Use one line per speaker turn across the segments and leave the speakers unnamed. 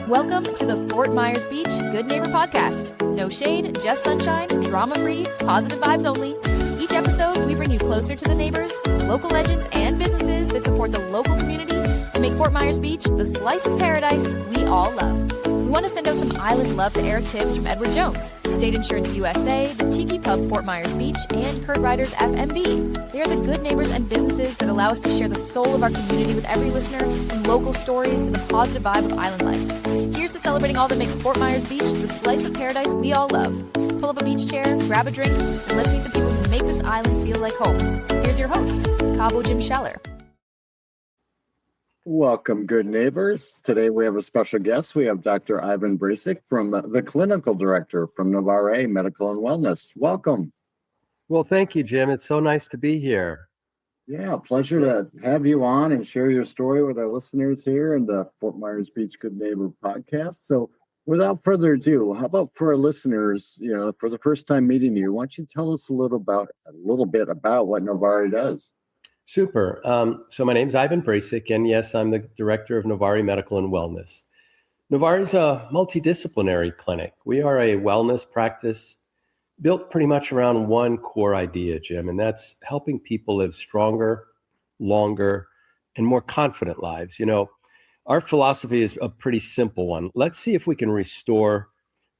Welcome to the Fort Myers Beach Good Neighbor Podcast. No shade, just sunshine, drama-free, positive vibes only. Each episode, we bring you closer to the neighbors, local legends, and businesses that support the local community and make Fort Myers Beach the slice of paradise we all love. We want to send out some island love to Eric Tibbs from Edward Jones, State Insurance USA, the Tiki Pub Fort Myers Beach, and Kurt Ryder's FMB. They are the good neighbors and businesses that allow us to share the soul of our community with every listener, from local stories to the positive vibe of island life. Here's to celebrating all that makes Fort Myers Beach the slice of paradise we all love. Pull up a beach chair, grab a drink, and let's meet the people who make this island feel like home. Here's your host, Cabo Jim Scheller.
Welcome, good neighbors. Today we have a special guest. We have Dr. Ivan Bracic, from the clinical director from Novaré Medical and Wellness. Welcome.
Well, thank you, Jim. It's so nice to be here.
Yeah, pleasure to have you on and share your story with our listeners here in the Fort Myers Beach Good Neighbor podcast. So without further ado, how about for our listeners, for the first time meeting you, why don't you tell us a little bit about what Novaré does?
Super. So my name is Ivan Bracic, and yes, I'm the director of Novaré Medical and Wellness. Novaré is a multidisciplinary clinic. We are a wellness practice built pretty much around one core idea, Jim, and that's helping people live stronger, longer, and more confident lives. Our philosophy is a pretty simple one. Let's see if we can restore,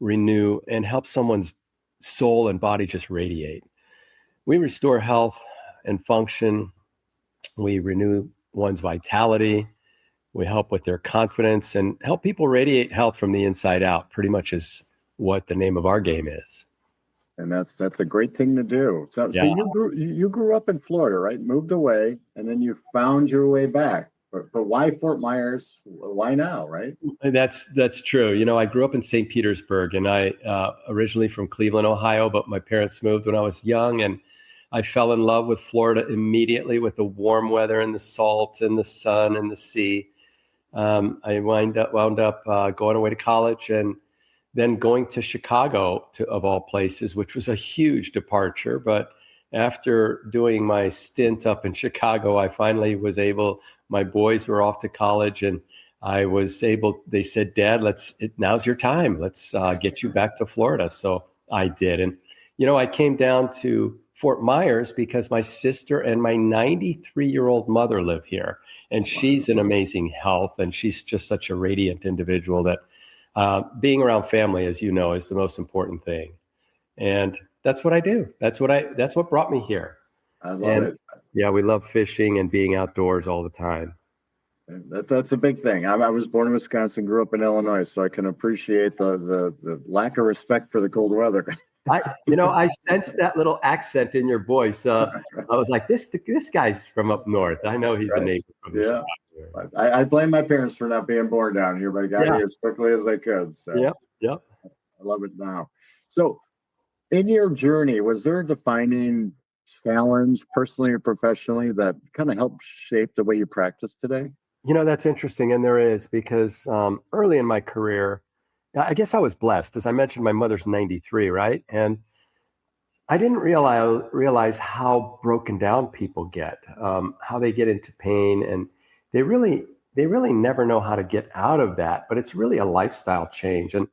renew, and help someone's soul and body just radiate. We restore health and function. We renew one's vitality. We help with their confidence and help people radiate health from the inside out, pretty much is what the name of our game is.
And that's a great thing to do. So you grew up in Florida, right? Moved away, and then you found your way back. But why Fort Myers? Why now, right?
That's true. I grew up in St. Petersburg, and I originally from Cleveland, Ohio, but my parents moved when I was young, and I fell in love with Florida immediately with the warm weather and the salt and the sun and the sea. I wound up going away to college and then going to Chicago, of all places, which was a huge departure. But after doing my stint up in Chicago, I finally was able, my boys were off to college, and they said, Dad, now's your time. Let's get you back to Florida. So I did. And, I came down to Fort Myers because my sister and my 93-year-old mother live here, and she's in amazing health, and she's just such a radiant individual that being around family, as you know, is the most important thing. And that's what I do. That's what brought me here.
I love it.
Yeah, we love fishing and being outdoors all the time.
That's a big thing. I was born in Wisconsin, grew up in Illinois, so I can appreciate the lack of respect for the cold weather.
I sensed that little accent in your voice. I was like, this guy's from up north. I know he's a native from
yeah. I blame my parents for not being born down here, but I got here as quickly as I could. So
Yep.
I love it now. So in your journey, was there a defining challenge, personally or professionally, that kind of helped shape the way you practice today?
That's interesting. And there is, because early in my career, I guess I was blessed. As I mentioned, my mother's 93, right? And I didn't realize how broken down people get, how they get into pain. And they really never know how to get out of that. But it's really a lifestyle change. And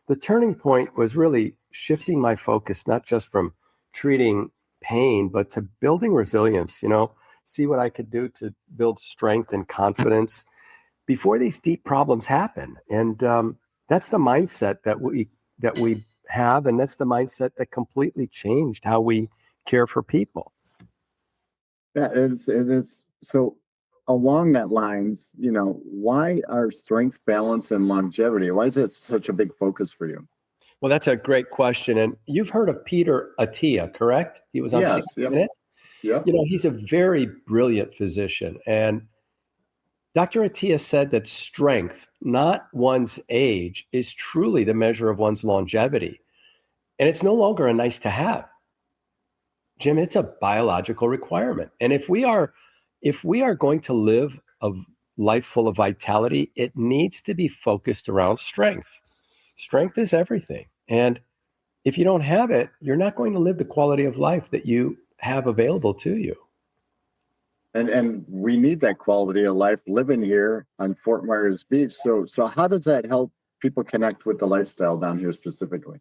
the turning point was really shifting my focus, not just from treating pain, but to building resilience, see what I could do to build strength and confidence before these deep problems happen. And that's the mindset that we have, and that's the mindset that completely changed how we care for people.
Yeah, it is. So along that lines, why are strength, balance, and longevity? Why is it such a big focus for you?
Well, that's a great question. And you've heard of Peter Attia, correct? He was on 60 Minutes.
Yeah.
He's a very brilliant physician. And Dr. Attia said that strength, not one's age, is truly the measure of one's longevity. And it's no longer a nice to have. Jim, it's a biological requirement. And if we are going to live a life full of vitality, it needs to be focused around strength. Strength is everything. And if you don't have it, you're not going to live the quality of life that you have available to you.
And we need that quality of life living here on Fort Myers Beach. So how does that help people connect with the lifestyle down here specifically?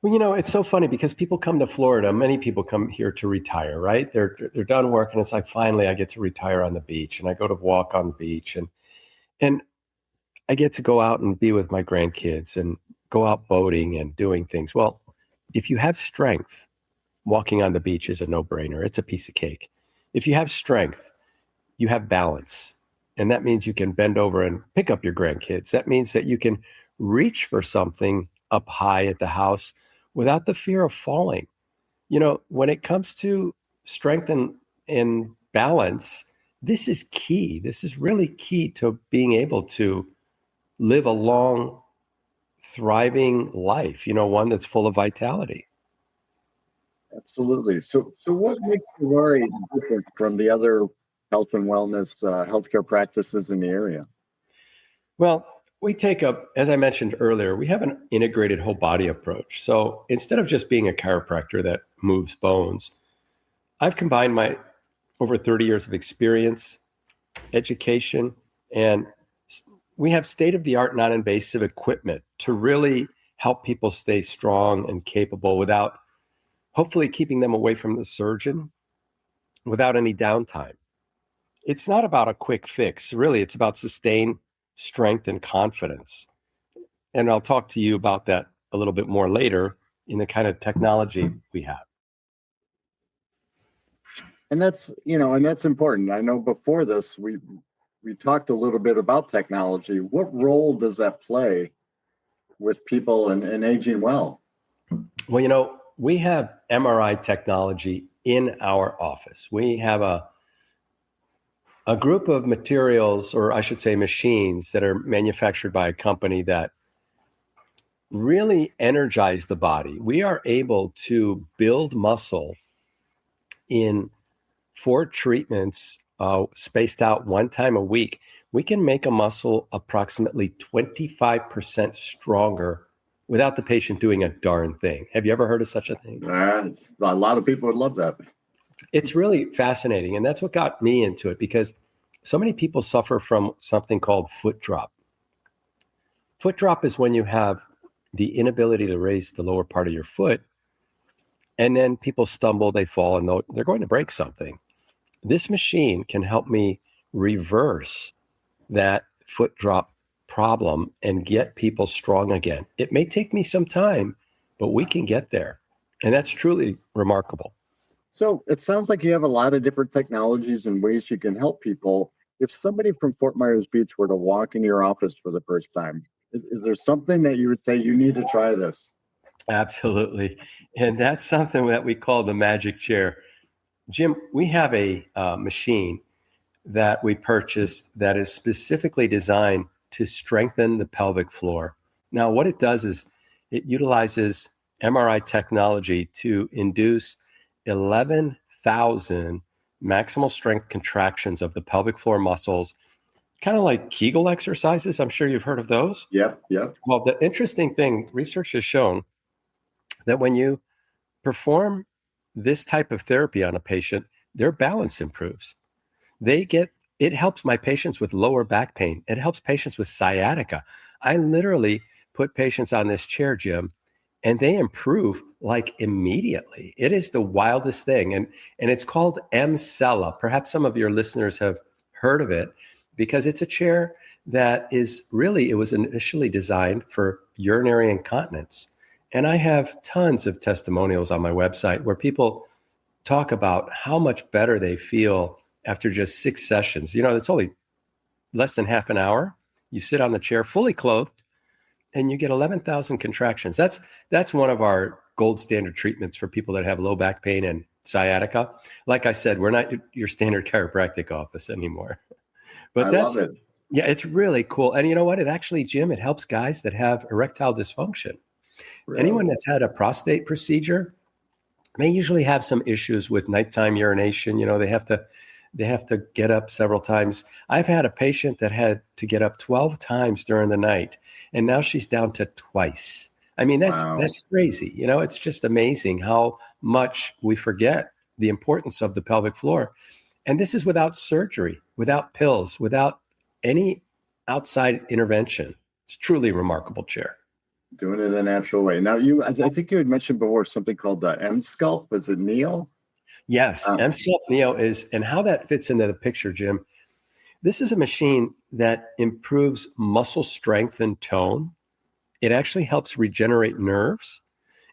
Well, it's so funny because people come to Florida. Many people come here to retire, right? They're done work, and it's like, finally, I get to retire on the beach, and I go to walk on the beach, and I get to go out and be with my grandkids and go out boating and doing things. Well, if you have strength, walking on the beach is a no-brainer. It's a piece of cake. If you have strength, you have balance, and that means you can bend over and pick up your grandkids. That means that you can reach for something up high at the house without the fear of falling. When it comes to strength and balance, this is key. This is really key to being able to live a long, thriving life, one that's full of vitality.
Absolutely. So what makes Novaré different from the other health and wellness healthcare practices in the area?
Well, we take as I mentioned earlier, we have an integrated whole body approach. So instead of just being a chiropractor that moves bones, I've combined my over 30 years of experience, education, and we have state-of-the-art non-invasive equipment to really help people stay strong and capable without hopefully keeping them away from the surgeon without any downtime. It's not about a quick fix. Really, it's about sustained strength and confidence. And I'll talk to you about that a little bit more later in the kind of technology we have.
And that's important. I know before this, we talked a little bit about technology. What role does that play with people and aging well?
Well, we have MRI technology in our office. We have a group of materials, or I should say machines, that are manufactured by a company that really energize the body. We are able to build muscle in 4 treatments spaced out 1 time a week. We can make a muscle approximately 25% stronger without the patient doing a darn thing. Have you ever heard of such a thing?
A lot of people would love that.
It's really fascinating. And that's what got me into it, because so many people suffer from something called foot drop. Foot drop is when you have the inability to raise the lower part of your foot, and then people stumble, they fall, and they're going to break something. This machine can help me reverse that foot drop problem and get people strong again. It may take me some time, but we can get there. And that's truly remarkable.
So it sounds like you have a lot of different technologies and ways you can help people. If somebody from Fort Myers Beach were to walk into your office for the first time, is there something that you would say, you need to try this?
Absolutely. And that's something that we call the magic chair. Jim, we have a machine that we purchased that is specifically designed to strengthen the pelvic floor. Now, what it does is it utilizes MRI technology to induce 11,000 maximal strength contractions of the pelvic floor muscles, kind of like Kegel exercises. I'm sure you've heard of those.
Yep.
Well, the interesting thing, research has shown that when you perform this type of therapy on a patient, their balance improves. It helps my patients with lower back pain. It helps patients with sciatica. I literally put patients on this chair, Jim, and they improve like immediately. It is the wildest thing. And it's called Emsella. Perhaps some of your listeners have heard of it, because it's a chair that it was initially designed for urinary incontinence. And I have tons of testimonials on my website where people talk about how much better they feel after just 6 sessions. It's only less than half an hour. You sit on the chair fully clothed and you get 11,000 contractions. That's one of our gold standard treatments for people that have low back pain and sciatica. Like I said, we're not your standard chiropractic office anymore. But
I love it.
Yeah, it's really cool. And you know what? It actually, Jim, it helps guys that have erectile dysfunction. Really? Anyone that's had a prostate procedure, they usually have some issues with nighttime urination. They have to get up several times. I've had a patient that had to get up 12 times during the night, and now she's down to twice. I mean, that's crazy. It's just amazing how much we forget the importance of the pelvic floor. And this is without surgery, without pills, without any outside intervention. It's truly a remarkable chair.
Doing it in a natural way. Now, I think you had mentioned before something called the Emsculpt. Is it NEO?
Yes, Emsculpt NEO is, and how that fits into the picture, Jim. This is a machine that improves muscle strength and tone. It actually helps regenerate nerves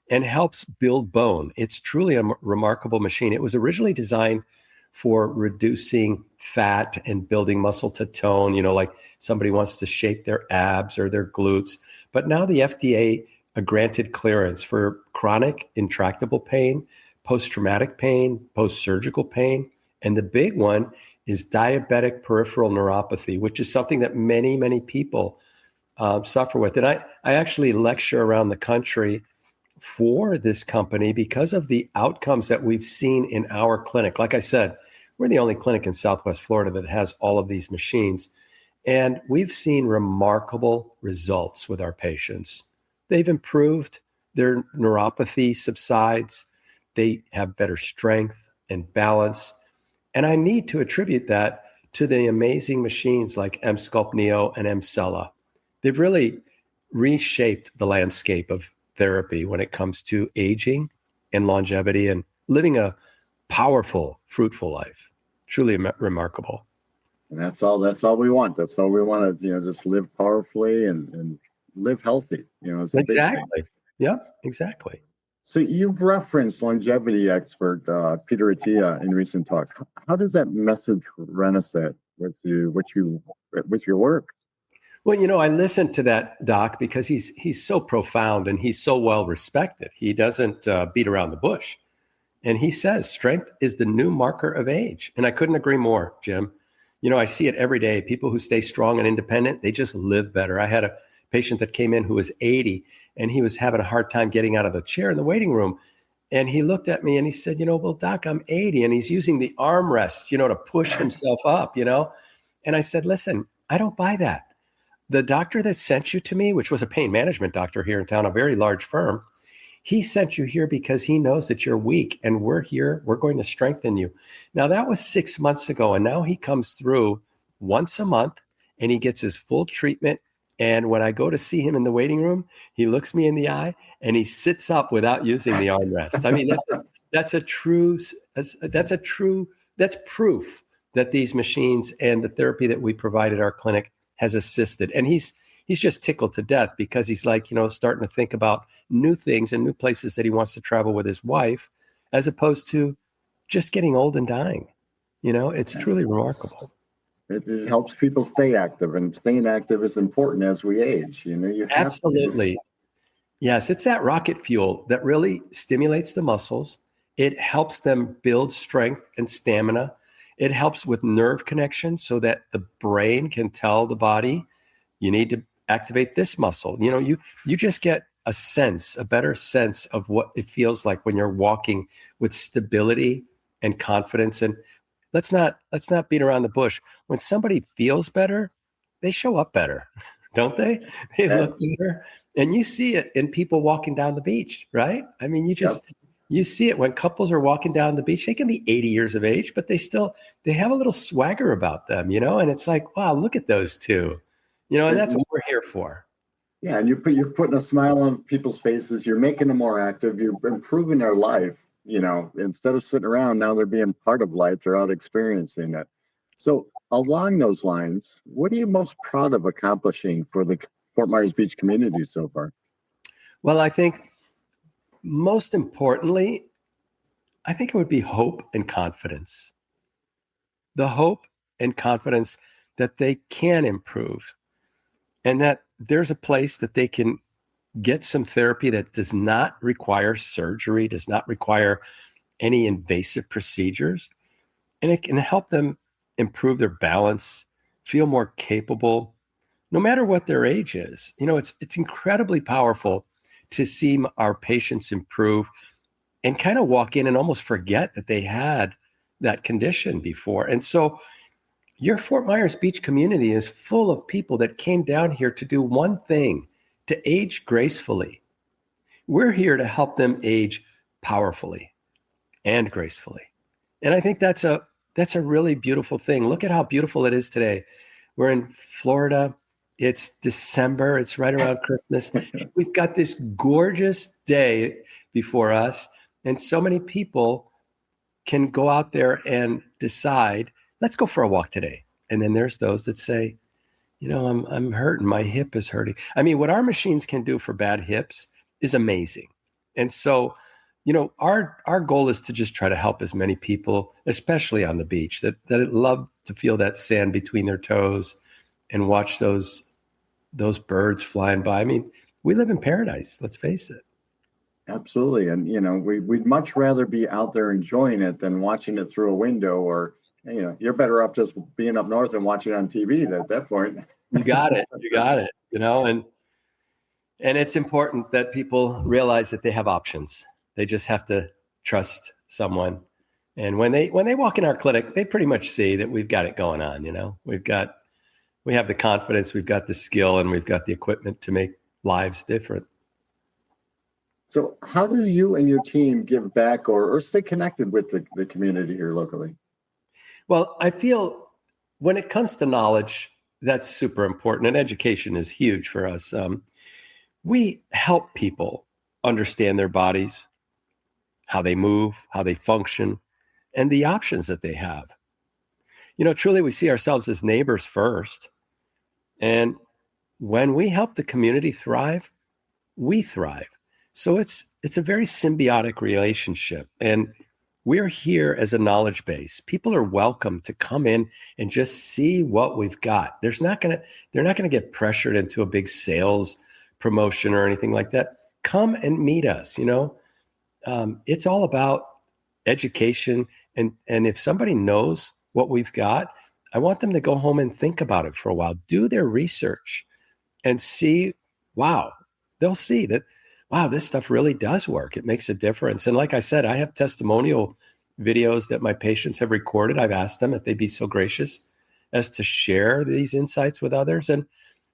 and helps build bone. It's truly a remarkable machine. It was originally designed for reducing fat and building muscle to tone, like somebody wants to shape their abs or their glutes. But now the FDA granted clearance for chronic intractable pain, post-traumatic pain, post-surgical pain. And the big one is diabetic peripheral neuropathy, which is something that many, many people suffer with. And I actually lecture around the country for this company because of the outcomes that we've seen in our clinic. Like I said, we're the only clinic in Southwest Florida that has all of these machines. And we've seen remarkable results with our patients. They've improved, their neuropathy subsides, they have better strength and balance. And I need to attribute that to the amazing machines like Emsculpt NEO and Emsella. They've really reshaped the landscape of therapy when it comes to aging and longevity and living a powerful, fruitful life. Truly remarkable.
And that's all we want. That's all we want to, just live powerfully and live healthy, it's a big thing.
Yeah, exactly.
So you've referenced longevity expert Peter Attia in recent talks. How does that message resonate with your work?
Well, I listened to that doc because he's so profound and he's so well respected. He doesn't beat around the bush. And he says strength is the new marker of age. And I couldn't agree more, Jim. I see it every day. People who stay strong and independent, they just live better. I had a patient that came in who was 80 and he was having a hard time getting out of the chair in the waiting room. And he looked at me and he said, well, doc, I'm 80. And he's using the armrests, to push himself up, And I said, listen, I don't buy that. The doctor that sent you to me, which was a pain management doctor here in town, a very large firm, he sent you here because he knows that you're weak and we're here. We're going to strengthen you. Now, that was 6 months ago. And now he comes through once a month and he gets his full treatment. And when I go to see him in the waiting room, he looks me in the eye and he sits up without using the armrest. I mean, that's proof that these machines and the therapy that we provide at our clinic has assisted. And he's just tickled to death because he's like, starting to think about new things and new places that he wants to travel with his wife, as opposed to just getting old and dying. It's truly remarkable.
It helps people stay active, and staying active is important as we age. You have
Absolutely. Yes, it's that rocket fuel that really stimulates the muscles. It helps them build strength and stamina. It helps with nerve connection so that the brain can tell the body, you need to activate this muscle. You just get a better sense of what it feels like when you're walking with stability and confidence. And let's not beat around the bush. When somebody feels better, they show up better, don't they? They look better. And you see it in people walking down the beach, right? I mean, you see it when couples are walking down the beach. They can be 80 years of age, but they have a little swagger about them, and it's like, wow, look at those two, and that's what we're here for.
Yeah. And you're putting a smile on people's faces. You're making them more active. You're improving their life, instead of sitting around, now they're being part of life. They're out experiencing it. So along those lines, what are you most proud of accomplishing for the Fort Myers Beach community so far?
Well, I think most importantly, I think it would be hope and confidence. The hope and confidence that they can improve and that there's a place that they can get some therapy that does not require surgery, does not require any invasive procedures, and it can help them improve their balance, feel more capable, no matter what their age is. It's incredibly powerful to see our patients improve and kind of walk in and almost forget that they had that condition before. And so your Fort Myers Beach community is full of people that came down here to do one thing, to age gracefully. We're here to help them age powerfully and gracefully. And I think that's a really beautiful thing. Look at how beautiful it is today. We're in Florida. It's December. It's right around Christmas. We've got this gorgeous day before us. And so many people can go out there and decide, let's go for a walk today. And then there's those that say, I'm hurting. My hip is hurting. I mean, what our machines can do for bad hips is amazing. And so, our goal is to just try to help as many people, especially on the beach, that love to feel that sand between their toes and watch those birds flying by. I mean, we live in paradise, let's face it.
Absolutely. And, we'd much rather be out there enjoying it than watching it through a window, or, you're better off just being up north and watching it on TV at that point.
You got it. And it's important that people realize that they have options. They just have to trust someone. And when they walk in our clinic, they pretty much see that we've got it going on. We have the confidence, we've got the skill, and we've got the equipment to make lives different.
So how do you and your team give back or stay connected with the community here locally?
Well, I feel when it comes to knowledge, that's super important. And education is huge for us. We help people understand their bodies, how they move, how they function, and the options that they have. Truly we see ourselves as neighbors first. And when we help the community thrive, we thrive. So it's a very symbiotic relationship. And we're here as a knowledge base. People are welcome to come in and just see what we've got. They're not going to get pressured into a big sales promotion or anything like that. Come and meet us. It's all about education. And if somebody knows what we've got, I want them to go home and think about it for a while, do their research and see, they'll see that, this stuff really does work. It makes a difference. And like I said, I have testimonial videos that my patients have recorded. I've asked them if they'd be so gracious as to share these insights with others. And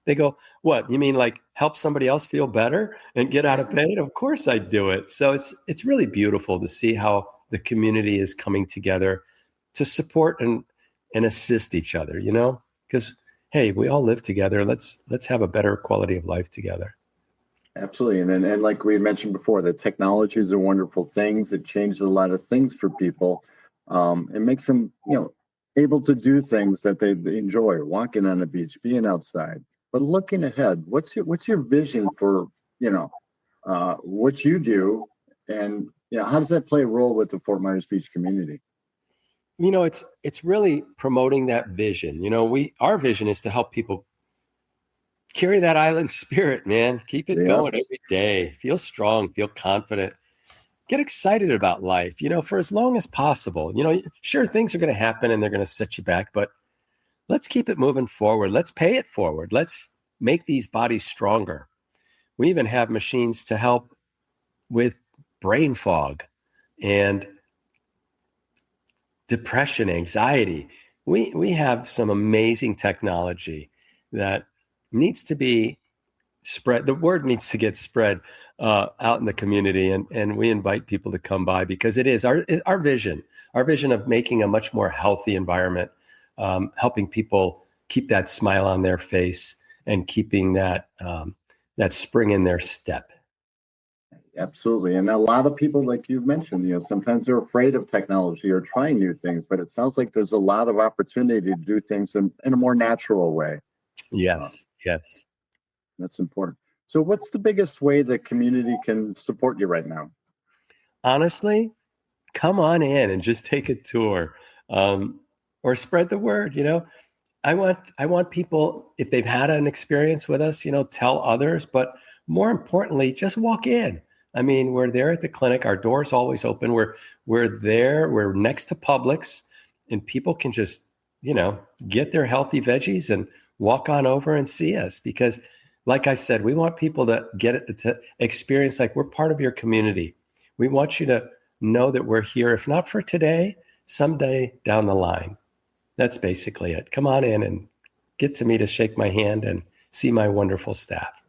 they go, what, you mean like help somebody else feel better and get out of pain? Of course I do it. So it's really beautiful to see how the community is coming together to support and assist each other, because, hey, we all live together. Let's have a better quality of life together.
Absolutely. And like we mentioned before, the technologies are wonderful things that change a lot of things for people. It makes them, able to do things that they enjoy, walking on the beach, being outside. But looking ahead, what's your vision for, what you do, and how does that play a role with the Fort Myers Beach community?
It's really promoting that vision. Our vision is to help people carry that island spirit, man. Keep it going every day. Feel strong, feel confident, get excited about life, for as long as possible. Sure, things are going to happen and they're going to set you back, but let's keep it moving forward. Let's pay it forward. Let's make these bodies stronger. We even have machines to help with brain fog and depression, anxiety. We have some amazing technology that needs to be spread. The word needs to get spread out in the community, and we invite people to come by because it is our vision of making a much more healthy environment, helping people keep that smile on their face and keeping that spring in their step.
Absolutely. And a lot of people, like you've mentioned, sometimes they're afraid of technology or trying new things, but it sounds like there's a lot of opportunity to do things in a more natural way.
Yes.
That's important. So what's the biggest way the community can support you right now?
Honestly, come on in and just take a tour, or spread the word. I want people, if they've had an experience with us, tell others, but more importantly, just walk in. I mean, we're there at the clinic. Our door's always open. We're there. We're next to Publix, and people can just, get their healthy veggies and walk on over and see us. Because, like I said, we want people to get it, to experience like we're part of your community. We want you to know that we're here, if not for today, someday down the line. That's basically it. Come on in and get to me to shake my hand and see my wonderful staff.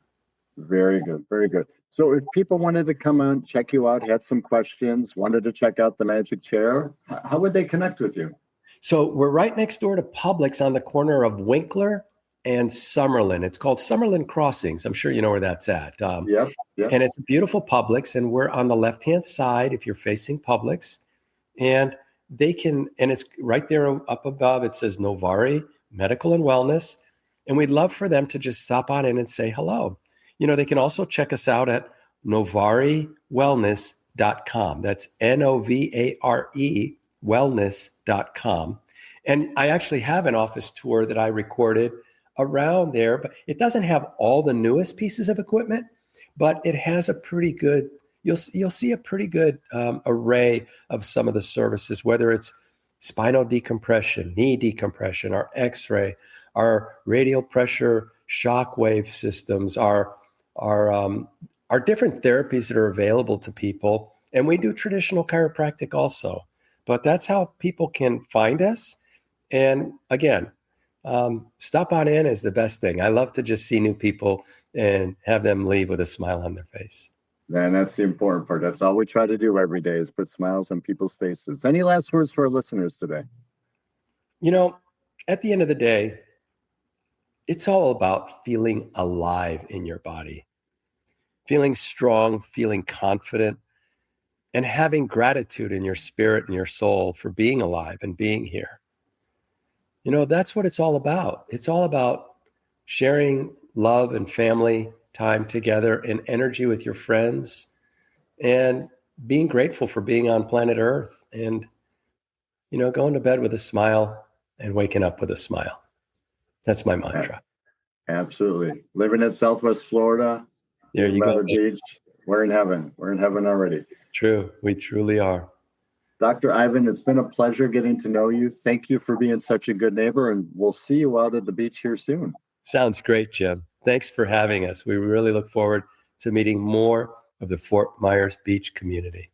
Very good. Very good. So if people wanted to come on, check you out, had some questions, wanted to check out the magic chair, how would they connect with you?
So we're right next door to Publix on the corner of Winkler and Summerlin. It's called Summerlin Crossings. I'm sure you know where that's at.
Yep.
And it's a beautiful Publix, and we're on the left-hand side if you're facing Publix. And they can, and it's right there up above, it says Novaré Medical and Wellness. And we'd love for them to just stop on in and say hello. They can also check us out at novarewellness.com. That's Novare wellness.com. And I actually have an office tour that I recorded around there, but it doesn't have all the newest pieces of equipment, but it has a pretty good, you'll see a pretty good array of some of the services, whether it's spinal decompression, knee decompression, our x-ray, our radial pressure shockwave systems, our different therapies that are available to people. And we do traditional chiropractic also, but that's how people can find us. And again, stop on in is the best thing. I love to just see new people and have them leave with a smile on their face.
And that's the important part. That's all we try to do every day is put smiles on people's faces. Any last words for our listeners today?
At the end of the day, it's all about feeling alive in your body, feeling strong, feeling confident, and having gratitude in your spirit and your soul for being alive and being here. That's what it's all about. It's all about sharing love and family time together and energy with your friends and being grateful for being on planet Earth and, going to bed with a smile and waking up with a smile. That's my mantra.
Absolutely. Living in Southwest Florida,
there you go.
The beach. We're in heaven. We're in heaven already.
True. We truly are.
Dr. Ivan, it's been a pleasure getting to know you. Thank you for being such a good neighbor, and we'll see you out at the beach here soon.
Sounds great, Jim. Thanks for having us. We really look forward to meeting more of the Fort Myers Beach community.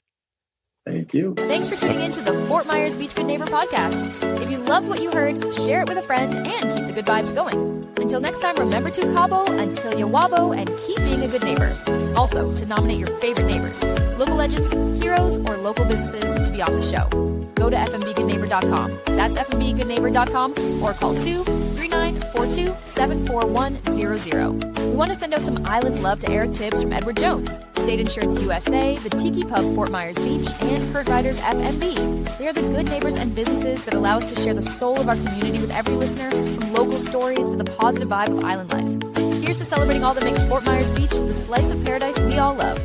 Thank you.
Thanks for tuning in to the Fort Myers Beach Good Neighbor podcast. If you loved what you heard, share it with a friend and keep the good vibes going. Until next time, remember to cabo until you wabo and keep being a good neighbor. Also, to nominate your favorite neighbors, local legends, heroes, or local businesses to be on the show. Go to FMBGN-BIZ-Novare.com. That's FMBGN-BIZ-Novare.com or call 239-42-74100. We want to send out some island love to Eric Tibbs from Edward Jones, State Insurance USA, the Tiki Pub Fort Myers Beach, and Kurt Riders FMB. They are the good neighbors and businesses that allow us to share the soul of our community with every listener, from local stories to the positive vibe of island life. Here's to celebrating all that makes Fort Myers Beach the slice of paradise we all love.